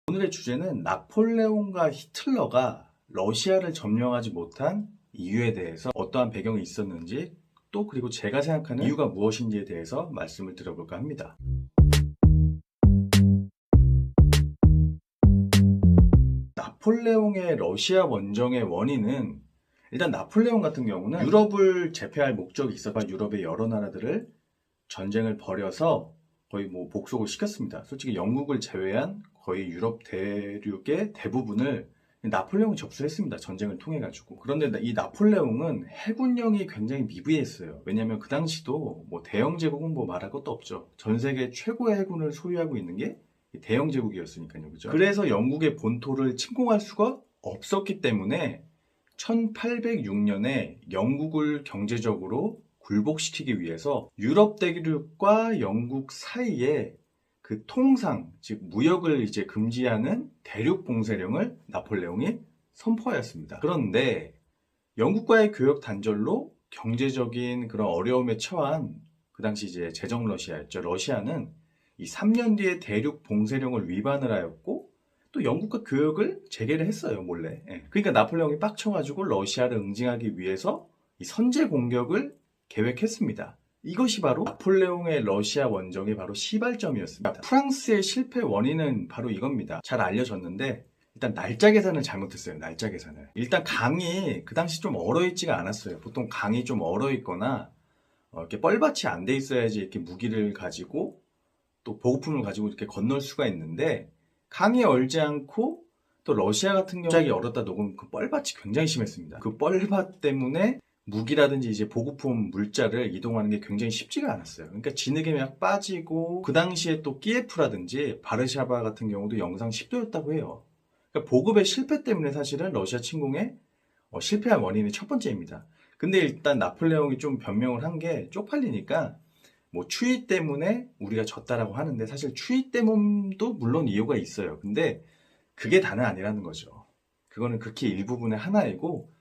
오늘의 주제는 나폴레옹과 히틀러가 러시아를 점령하지 못한 이유에 대해서 어떠한 배경이 있었는지 또 그리고 제가 생각하는 이유가 무엇인지에 대해서 말씀을 드려볼까 합니다. 나폴레옹의 러시아 원정의 원인은 일단 나폴레옹 같은 경우는 유럽을 제패할 목적이 있었고 유럽의 여러 나라들을 전쟁을 벌여서 거의 복속을 시켰습니다. 솔직히 영국을 제외한 거의 유럽 대륙의 대부분을 나폴레옹이 접수했습니다. 전쟁을 통해 가지고. 그런데 이 나폴레옹은 해군력이 굉장히 미비했어요. 왜냐하면 그 당시도 대영 제국은 말할 것도 없죠. 전 세계 최고의 해군을 소유하고 있는 게 대영 제국이었으니까요, 그죠? 그래서 영국의 본토를 침공할 수가 없었기 때문에 1806년에 영국을 경제적으로 굴복시키기 위해서 유럽 대륙과 영국 사이에 그 통상, 즉 무역을 이제 금지하는 대륙 봉쇄령을 나폴레옹이 선포하였습니다. 그런데 영국과의 교역 단절로 경제적인 그런 어려움에 처한 그 당시 이제 제정 러시아였죠. 러시아는 이 3년 뒤에 대륙 봉쇄령을 위반을 하였고 또 영국과 교역을 재개를 했어요, 몰래. 그러니까 나폴레옹이 빡쳐가지고 러시아를 응징하기 위해서 이 선제 공격을 계획했습니다. 이것이 바로 나폴레옹의 러시아 원정의 바로 시발점이었습니다. 프랑스의 실패 원인은 바로 이겁니다. 잘 알려졌는데 일단 날짜 계산을 잘못했어요. 날짜 계산을. 일단 강이 그 당시 좀 얼어있지가 않았어요. 보통 강이 좀 얼어있거나 이렇게 뻘밭이 안 돼 있어야지 이렇게 무기를 가지고 또 보급품을 가지고 이렇게 건널 수가 있는데 강이 얼지 않고 또 러시아 같은 경우 갑자기 얼었다 녹으면 그 뻘밭이 굉장히 심했습니다. 그 뻘밭 때문에 무기라든지 이제 보급품 물자를 이동하는 게 굉장히 쉽지가 않았어요. 그러니까 진흙에 막 빠지고 그 당시에 또 키예프라든지 바르샤바 같은 경우도 영상 10도였다고 해요. 그러니까 보급의 실패 때문에 사실은 러시아 침공에 실패한 원인이 첫 번째입니다. 근데 일단 나폴레옹이 좀 변명을 한 게 쪽팔리니까 추위 때문에 우리가 졌다라고 하는데 사실 추위 때문도 물론 이유가 있어요. 근데 그게 다는 아니라는 거죠. 그거는 극히 일부분의 하나이고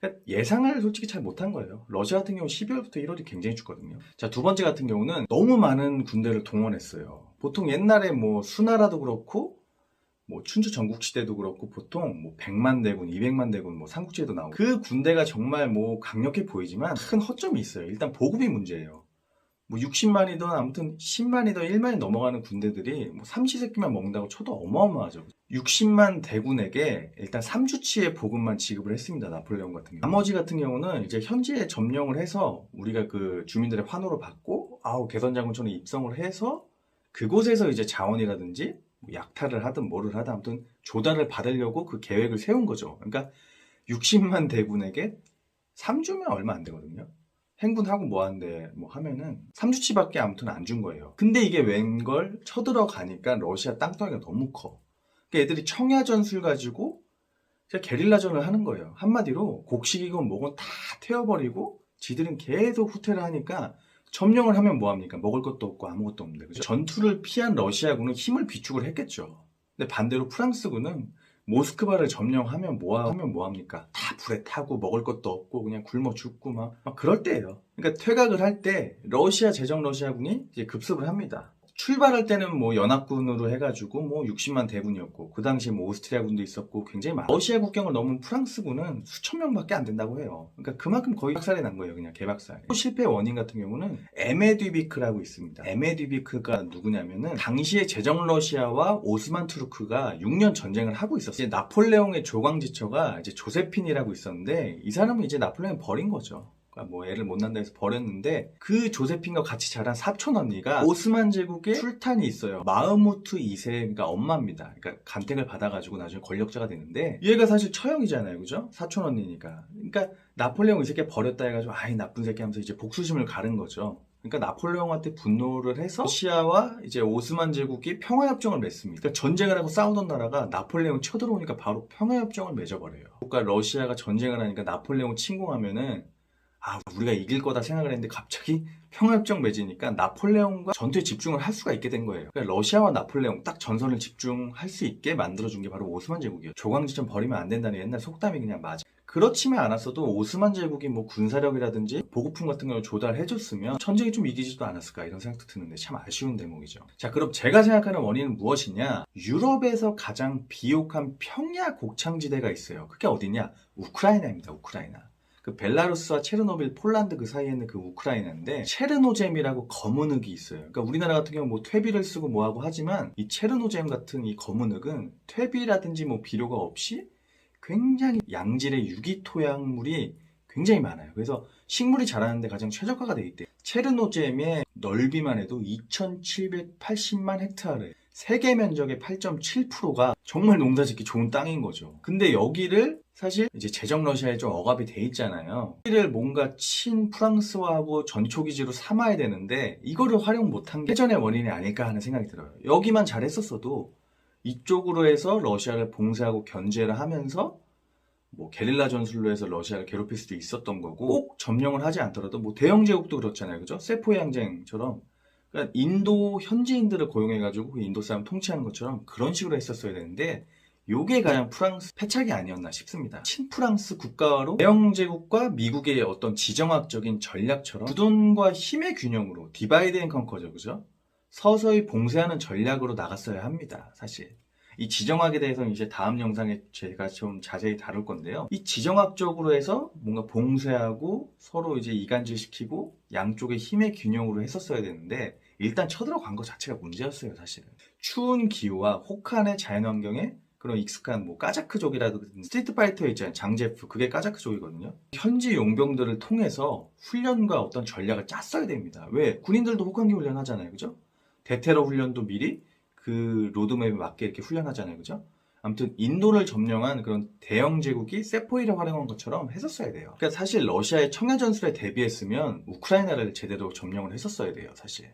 그러니까 예상을 솔직히 잘 못한 거예요. 러시아 같은 경우 12월부터 1월이 굉장히 춥거든요. 자, 두 번째 같은 경우는 너무 많은 군대를 동원했어요. 보통 옛날에 수나라도 그렇고 춘추 전국시대도 그렇고 보통 100만 대군, 200만 대군, 삼국지에도 나오고 그 군대가 정말 강력해 보이지만 큰 허점이 있어요. 일단 보급이 문제예요. 60만이든 아무튼 10만이든 1만이 넘어가는 군대들이 삼시세끼만 먹는다고 쳐도 어마어마하죠. 60만 대군에게 일단 3주치의 보급만 지급을 했습니다. 나폴레옹 같은 경우. 나머지 같은 경우는 이제 현지에 점령을 해서 우리가 그 주민들의 환호를 받고 개선장군촌에 입성을 해서 그곳에서 이제 자원이라든지 약탈을 하든 뭐를 하든 아무튼 조달을 받으려고 그 계획을 세운 거죠. 그러니까 60만 대군에게 3주면 얼마 안 되거든요. 행군하고 하는데 하면은 3주치밖에 아무튼 안 준 거예요. 근데 이게 웬걸 쳐들어가니까 러시아 땅덩이가 너무 커. 그러니까 애들이 청야 전술 가지고 게릴라전을 하는 거예요. 한마디로 곡식이건 뭐건 다 태워버리고 지들은 계속 후퇴를 하니까 점령을 하면 뭐합니까? 먹을 것도 없고 아무것도 없는데. 그죠? 전투를 피한 러시아군은 힘을 비축을 했겠죠. 근데 반대로 프랑스군은 모스크바를 점령하면 뭐합니까? 다 불에 타고 먹을 것도 없고 그냥 굶어 죽고 막 그럴 때예요. 그러니까 퇴각을 할 때 러시아 제정 러시아군이 이제 급습을 합니다. 출발할 때는 연합군으로 해가지고 60만 대군이었고 그 당시에 오스트리아군도 있었고 굉장히 많아. 러시아 국경을 넘은 프랑스군은 수천 명밖에 안 된다고 해요. 그러니까 그만큼 거의 박살이 난 거예요. 그냥 개박살. 실패 원인 같은 경우는 에메디비크라고 있습니다. 에메디비크가 누구냐면은 당시에 제정 러시아와 오스만 투르크가 6년 전쟁을 하고 있었어요. 이제 나폴레옹의 조광지처가 이제 조세핀이라고 있었는데 이 사람은 이제 나폴레옹을 버린 거죠. 애를 못 낳는다 해서 버렸는데 그 조세핀과 같이 자란 사촌 언니가 오스만 제국의 술탄이 있어요. 마흐무트 2세가 엄마입니다. 그러니까 간택을 받아가지고 나중에 권력자가 되는데 얘가 사실 처형이잖아요. 그죠? 사촌 언니니까. 그러니까 나폴레옹 이 새끼 버렸다 해가지고 아이 나쁜 새끼 하면서 이제 복수심을 가른 거죠. 그러니까 나폴레옹한테 분노를 해서 러시아와 이제 오스만 제국이 평화협정을 맺습니다. 그러니까 전쟁을 하고 싸우던 나라가 나폴레옹 쳐들어오니까 바로 평화협정을 맺어버려요. 그러니까 러시아가 전쟁을 하니까 나폴레옹 침공하면은 우리가 이길 거다 생각을 했는데 갑자기 평화협정 맺으니까 나폴레옹과 전투에 집중을 할 수가 있게 된 거예요. 그러니까 러시아와 나폴레옹 딱 전선을 집중할 수 있게 만들어준 게 바로 오스만 제국이에요. 조광지처럼 버리면 안 된다는 옛날 속담이 그냥 맞아. 그렇지만 않았어도 오스만 제국이 뭐 군사력이라든지 보급품 같은 걸 조달해줬으면 전쟁이 좀 이기지도 않았을까 이런 생각도 드는데 참 아쉬운 대목이죠. 자, 그럼 제가 생각하는 원인은 무엇이냐? 유럽에서 가장 비옥한 평야 곡창지대가 있어요. 그게 어디냐? 우크라이나입니다. 우크라이나. 그 벨라루스와 체르노빌, 폴란드 그 사이에 있는 그 우크라이나인데 체르노젬이라고 검은 흙이 있어요. 그러니까 우리나라 같은 경우 뭐 퇴비를 쓰고 뭐하고 하지만 이 체르노젬 같은 이 검은 흙은 퇴비라든지 뭐 비료가 없이 굉장히 양질의 유기토양물이 굉장히 많아요. 그래서 식물이 자라는데 가장 최적화가 되어 있대요. 체르노젬의 넓이만 해도 2780만 헥타르, 세계 면적의 8.7%가 정말 농사짓기 좋은 땅인 거죠. 근데 여기를 사실 이제 제정 러시아에 좀 억압이 돼 있잖아요. 여기를 뭔가 친 프랑스화하고 전초기지로 삼아야 되는데 이거를 활용 못한 게 해전의 원인이 아닐까 하는 생각이 들어요. 여기만 잘했었어도 이쪽으로 해서 러시아를 봉쇄하고 견제를 하면서 뭐 게릴라 전술로 해서 러시아를 괴롭힐 수도 있었던 거고 꼭 점령을 하지 않더라도 뭐 대영 제국도 그렇잖아요. 그죠? 세포의 항쟁처럼 그러니까 인도 현지인들을 고용해가지고 그 인도 사람 통치하는 것처럼 그런 식으로 했었어야 되는데 요게 가장 프랑스 패착이 아니었나 싶습니다. 친프랑스 국가로 대영 제국과 미국의 어떤 지정학적인 전략처럼 부돈과 힘의 균형으로 디바이드 앤 컨커죠. 그죠? 서서히 봉쇄하는 전략으로 나갔어야 합니다. 사실. 이 지정학에 대해서는 이제 다음 영상에 제가 좀 자세히 다룰 건데요. 이 지정학적으로 해서 뭔가 봉쇄하고 서로 이제 이간질시키고 양쪽의 힘의 균형으로 했었어야 되는데 일단 쳐들어간 것 자체가 문제였어요, 사실은. 추운 기후와 혹한의 자연환경에 그런 익숙한 뭐 까자크족이라든지 스트리트 파이터 있잖아요. 장제프. 그게 까자크족이거든요. 현지 용병들을 통해서 훈련과 어떤 전략을 짰어야 됩니다. 왜? 군인들도 혹한기 훈련 하잖아요. 그죠? 대테러 훈련도 미리 그 로드맵에 맞게 이렇게 훈련하잖아요. 그죠? 아무튼 인도를 점령한 그런 대영 제국이 세포이를 활용한 것처럼 했었어야 돼요. 그러니까 사실 러시아의 청야 전술에 대비했으면 우크라이나를 제대로 점령을 했었어야 돼요. 사실.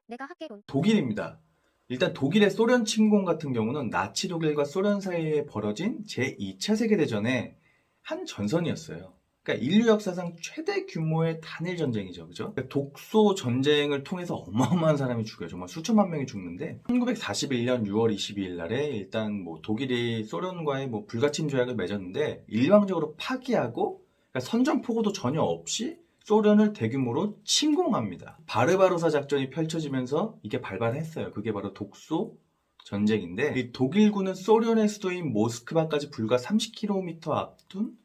내가 학계론. 독일입니다. 일단 독일의 소련 침공 같은 경우는 나치 독일과 소련 사이에 벌어진 제2차 세계대전의 한 전선이었어요. 그러니까 인류 역사상 최대 규모의 단일 전쟁이죠. 그죠? 그러니까 독소 전쟁을 통해서 어마어마한 사람이 죽어요. 정말 수천만 명이 죽는데 1941년 6월 22일 날에 일단 뭐 독일이 소련과의 뭐 불가침 조약을 맺었는데 일방적으로 파기하고 그러니까 선전포고도 전혀 없이 소련을 대규모로 침공합니다. 바르바로사 작전이 펼쳐지면서 이게 발발했어요. 그게 바로 독소 전쟁인데 이 독일군은 소련의 수도인 모스크바까지 불과 30km 앞둔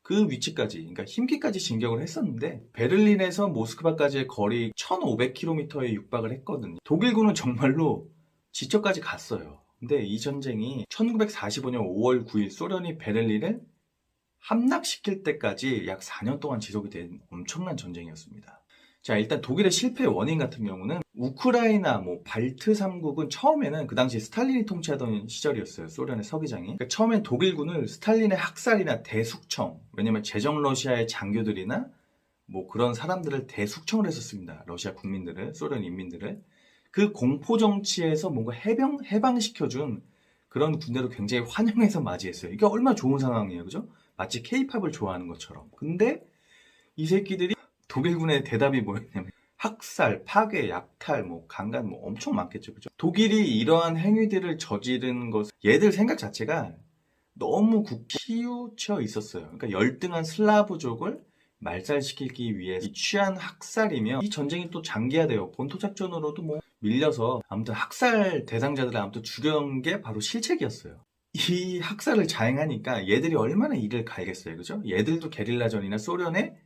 그 위치까지, 그러니까 힘기까지 진격을 했었는데 베를린에서 모스크바까지의 거리 1500km에 육박을 했거든요. 독일군은 정말로 지처까지 갔어요. 근데 이 전쟁이 1945년 5월 9일 소련이 베를린을 함락시킬 때까지 약 4년 동안 지속이 된 엄청난 전쟁이었습니다. 자, 일단 독일의 실패의 원인 같은 경우는 우크라이나, 뭐 발트 3국은 처음에는 그 당시 스탈린이 통치하던 시절이었어요. 소련의 서기장이. 그러니까 처음엔 독일군을 스탈린의 학살이나 대숙청, 왜냐면 제정 러시아의 장교들이나 뭐 그런 사람들을 대숙청을 했었습니다. 러시아 국민들을, 소련 인민들을. 그 공포 정치에서 뭔가 해방시켜준 그런 군대로 굉장히 환영해서 맞이했어요. 이게 얼마나 좋은 상황이에요. 그죠? 마치 케이팝을 좋아하는 것처럼. 근데 이 새끼들이 독일군의 대답이 뭐였냐면 학살, 파괴, 약탈, 뭐 강간 뭐 엄청 많겠죠. 그죠? 독일이 이러한 행위들을 저지른 것, 얘들 생각 자체가 너무 치우쳐 있었어요. 그러니까 열등한 슬라브족을 말살시키기 위해 취한 학살이며 이 전쟁이 또 장기화돼요. 본토 작전으로도 뭐 밀려서 아무튼 학살 대상자들을 아무튼 죽여온 게 바로 실책이었어요. 이 학살을 자행하니까 얘들이 얼마나 이를 갈겠어요. 그죠? 얘들도 게릴라전이나 소련에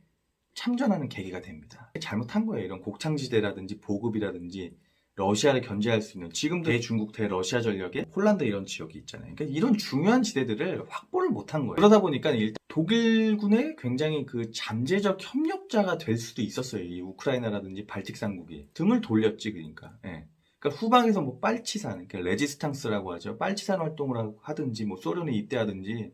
참전하는 계기가 됩니다. 잘못한 거예요. 이런 곡창지대라든지 보급이라든지 러시아를 견제할 수 있는 지금도 대중국 대러시아 전력에 폴란드 이런 지역이 있잖아요. 그러니까 이런 중요한 지대들을 확보를 못한 거예요. 그러다 보니까 일단 독일군의 굉장히 그 잠재적 협력자가 될 수도 있었어요. 이 우크라이나라든지 발틱 삼국이 등을 돌렸지 그러니까. 예. 그러니까 후방에서 뭐 빨치산, 그러니까 레지스탕스라고 하죠. 빨치산 활동을 하든지 뭐 소련에 입대하든지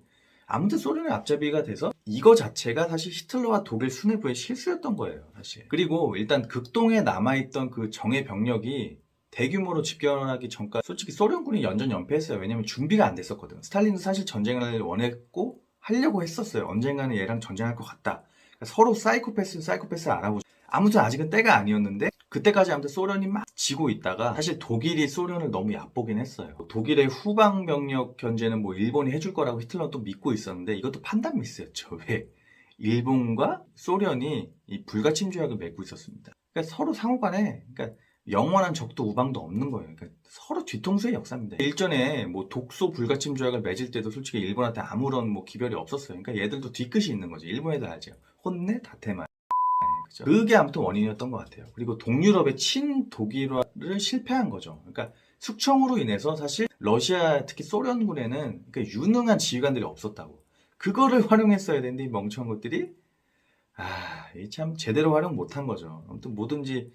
아무튼 소련의 앞잡이가 돼서 이거 자체가 사실 히틀러와 독일 수뇌부의 실수였던 거예요, 사실. 그리고 일단 극동에 남아있던 그 정예 병력이 대규모로 집결하기 전까지 솔직히 소련군이 연전연패했어요. 왜냐면 준비가 안 됐었거든. 스탈린도 사실 전쟁을 원했고 하려고 했었어요. 언젠가는 얘랑 전쟁할 것 같다. 그러니까 서로 사이코패스를 알아보죠. 아무튼 아직은 때가 아니었는데 그때까지 아무튼 소련이 막 지고 있다가 사실 독일이 소련을 너무 얕보긴 했어요. 독일의 후방 병력 견제는 뭐 일본이 해줄 거라고 히틀러는 또 믿고 있었는데 이것도 판단 미스였죠. 왜? 일본과 소련이 이 불가침 조약을 맺고 있었습니다. 그러니까 서로 상호간에 그러니까 영원한 적도 우방도 없는 거예요. 그러니까 서로 뒤통수의 역사입니다. 일전에 뭐 독소 불가침 조약을 맺을 때도 솔직히 일본한테 아무런 뭐 기별이 없었어요. 그러니까 얘들도 뒤끝이 있는 거죠. 일본 애들 알죠. 혼내 다테마. 그죠? 그게 아무튼 원인이었던 것 같아요. 그리고 동유럽의 친독일화를 실패한 거죠. 그러니까 숙청으로 인해서 사실 러시아 특히 소련군에는 그러니까 유능한 지휘관들이 없었다고. 그거를 활용했어야 되는데 이 멍청한 것들이 이 참 제대로 활용 못한 거죠. 아무튼 뭐든지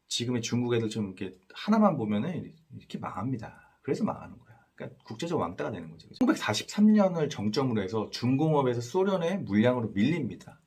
지금의 중국 애들 좀 이렇게 하나만 보면은 이렇게 망합니다. 그래서 망하는 거야. 그러니까 국제적 왕따가 되는 거죠. 1943년을 정점으로 해서 중공업에서 소련의 물량으로 밀립니다.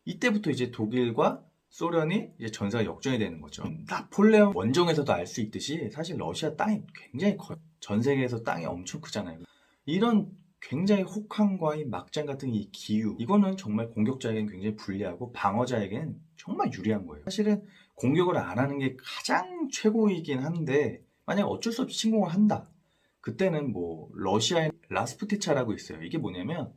이때부터 이제 독일과 소련이 이제 전사가 역전이 되는 거죠. 나폴레옹 원정에서도 알 수 있듯이 사실 러시아 땅이 굉장히 커요. 전 세계에서 땅이 엄청 크잖아요. 이런 굉장히 혹한과의 막장 같은 이 기후, 이거는 정말 공격자에게는 굉장히 불리하고 방어자에게는 정말 유리한 거예요. 사실은 공격을 안 하는 게 가장 최고이긴 한데 만약 어쩔 수 없이 침공을 한다. 그때는 뭐 러시아의 라스푸티차라고 있어요. 이게 뭐냐면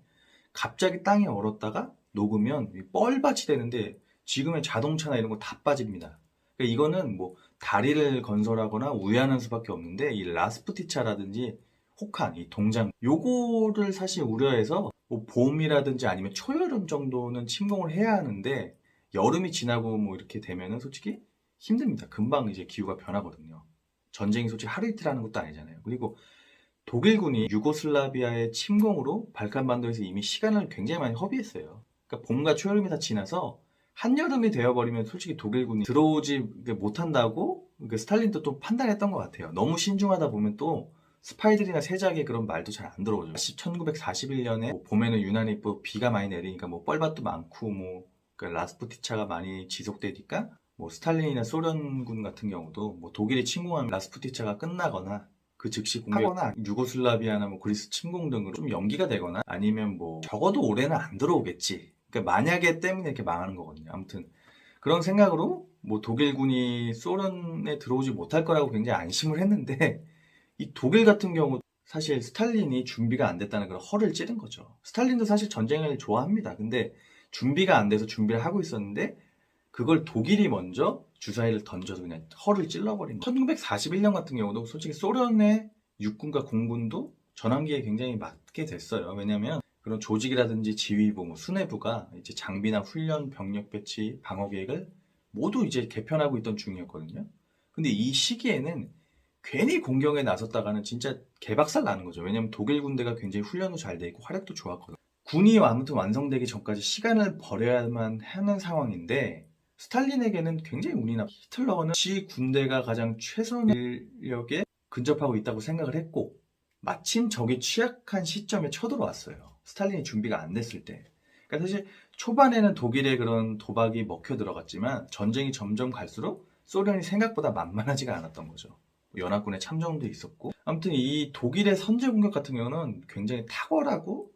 갑자기 땅이 얼었다가 녹으면 뻘밭이 되는데 지금의 자동차나 이런 거 다 빠집니다. 그러니까 이거는 뭐 다리를 건설하거나 우회하는 수밖에 없는데 이 라스푸티차라든지 혹한 이 동장 요거를 사실 우려해서 뭐 봄이라든지 아니면 초여름 정도는 침공을 해야 하는데 여름이 지나고 뭐 이렇게 되면은 솔직히 힘듭니다. 금방 이제 기후가 변하거든요. 전쟁이 솔직히 하루 이틀 하는 것도 아니잖아요. 그리고 독일군이 유고슬라비아의 침공으로 발칸반도에서 이미 시간을 굉장히 많이 허비했어요. 그러니까 봄과 초여름이 다 지나서 한여름이 되어버리면 솔직히 독일군이 들어오지 못한다고 스탈린도 또 판단했던 것 같아요. 너무 신중하다 보면 또 스파이들이나 세작의 그런 말도 잘 안 들어오죠. 1941년에 봄에는 유난히 뭐 비가 많이 내리니까 뭐 뻘밭도 많고 뭐 라스푸티차가 많이 지속되니까 뭐 스탈린이나 소련군 같은 경우도 뭐 독일이 침공하면 라스푸티차가 끝나거나 그 즉시 공격하거나 유고슬라비아나 뭐 그리스 침공 등으로 좀 연기가 되거나 아니면 뭐 적어도 올해는 안 들어오겠지. 그러니까 만약에 때문에 이렇게 망하는 거거든요. 아무튼 그런 생각으로 뭐 독일군이 소련에 들어오지 못할 거라고 굉장히 안심을 했는데 이 독일 같은 경우 사실 스탈린이 준비가 안 됐다는 그런 허를 찌른 거죠. 스탈린도 사실 전쟁을 좋아합니다. 근데 준비가 안 돼서 준비를 하고 있었는데 그걸 독일이 먼저 주사위를 던져서 그냥 허를 찔러버린 거예요. 1941년 같은 경우도 솔직히 소련의 육군과 공군도 전환기에 굉장히 맞게 됐어요. 왜냐하면 그런 조직이라든지 지휘부, 뭐 수뇌부가 이제 장비나 훈련, 병력 배치, 방어 계획을 모두 이제 개편하고 있던 중이었거든요. 근데 이 시기에는 괜히 공격에 나섰다가는 진짜 개박살 나는 거죠. 왜냐면 독일 군대가 굉장히 훈련도 잘 돼 있고 활약도 좋았거든요. 군이 아무튼 완성되기 전까지 시간을 버려야만 하는 상황인데 스탈린에게는 굉장히 운이 나고 히틀러는 지 군대가 가장 최선 인력에 근접하고 있다고 생각을 했고 마침 적이 취약한 시점에 쳐들어왔어요. 스탈린이 준비가 안 됐을 때. 그러니까 사실 초반에는 독일의 그런 도박이 먹혀 들어갔지만 전쟁이 점점 갈수록 소련이 생각보다 만만하지가 않았던 거죠. 연합군의 참전도 있었고 아무튼 이 독일의 선제 공격 같은 경우는 굉장히 탁월하고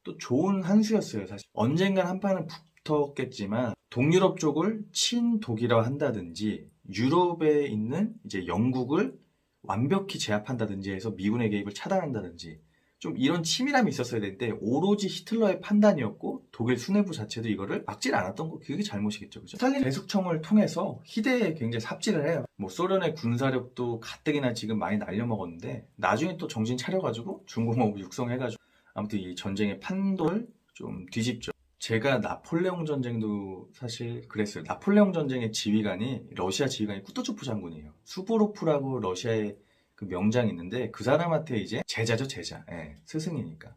또 좋은 한 수였어요. 사실 언젠간 한 판은 붙었겠지만 동유럽 쪽을 친독일화 한다든지 유럽에 있는 이제 영국을 완벽히 제압한다든지 해서 미군의 개입을 차단한다든지 좀 이런 치밀함이 있었어야 되는데 오로지 히틀러의 판단이었고 독일 수뇌부 자체도 이거를 막질 않았던 거 그게 잘못이겠죠. 그죠? 스탈린 대숙청을 통해서 희대에 굉장히 삽질을 해요. 뭐 소련의 군사력도 가뜩이나 지금 많이 날려먹었는데 나중에 또 정신 차려가지고 중공업을 육성해가지고 아무튼 이 전쟁의 판도를 좀 뒤집죠. 제가 나폴레옹 전쟁도 사실 그랬어요. 나폴레옹 전쟁의 지휘관이 러시아 지휘관이 쿠투초프 장군이에요. 수보로프라고 러시아의 그 명장이 있는데 그 사람한테 이제 제자죠, 제자. 예, 스승이니까.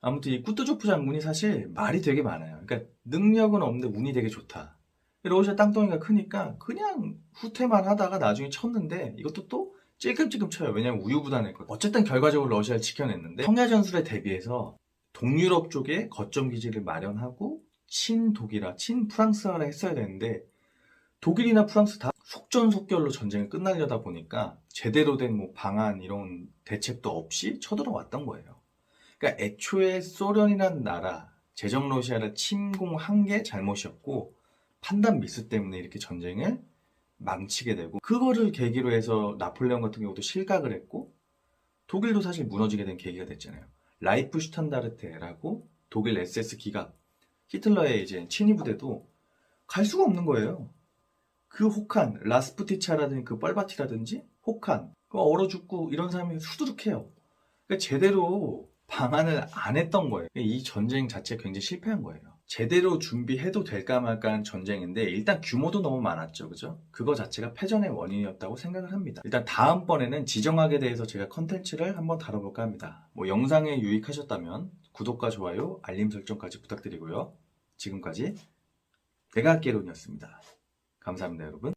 아무튼 이 쿠투초프 장군이 사실 말이 되게 많아요. 그러니까 능력은 없는데 운이 되게 좋다. 러시아 땅덩이가 크니까 그냥 후퇴만 하다가 나중에 쳤는데 이것도 또 찔끔찔끔 쳐요. 왜냐면 우유부단했거든. 어쨌든 결과적으로 러시아를 지켜냈는데 청야전술에 대비해서 동유럽 쪽에 거점 기지를 마련하고 친독일화, 친프랑스화를 했어야 되는데 독일이나 프랑스 다 속전속결로 전쟁이 끝나려다 보니까 제대로 된 뭐 방안 이런 대책도 없이 쳐들어왔던 거예요. 그러니까 애초에 소련이라는 나라, 제정 러시아를 침공한 게 잘못이었고 판단 미스 때문에 이렇게 전쟁을 망치게 되고, 그거를 계기로 해서 나폴레옹 같은 경우도 실각을 했고, 독일도 사실 무너지게 된 계기가 됐잖아요. 라이프 슈탄다르테라고 독일 SS 기갑, 히틀러의 이제 친위 부대도 갈 수가 없는 거예요. 그 혹한, 라스푸티차라든지 그 뻘바티라든지 혹한, 얼어 죽고 이런 사람이 수두룩해요. 그러니까 제대로 방안을 안 했던 거예요. 이 전쟁 자체가 굉장히 실패한 거예요. 제대로 준비해도 될까 말까 한 전쟁인데, 일단 규모도 너무 많았죠. 그죠? 그거 자체가 패전의 원인이었다고 생각을 합니다. 일단 다음번에는 지정학에 대해서 제가 컨텐츠를 한번 다뤄볼까 합니다. 뭐 영상에 유익하셨다면 구독과 좋아요, 알림 설정까지 부탁드리고요. 지금까지 내가 학개론이었습니다. 감사합니다, 여러분.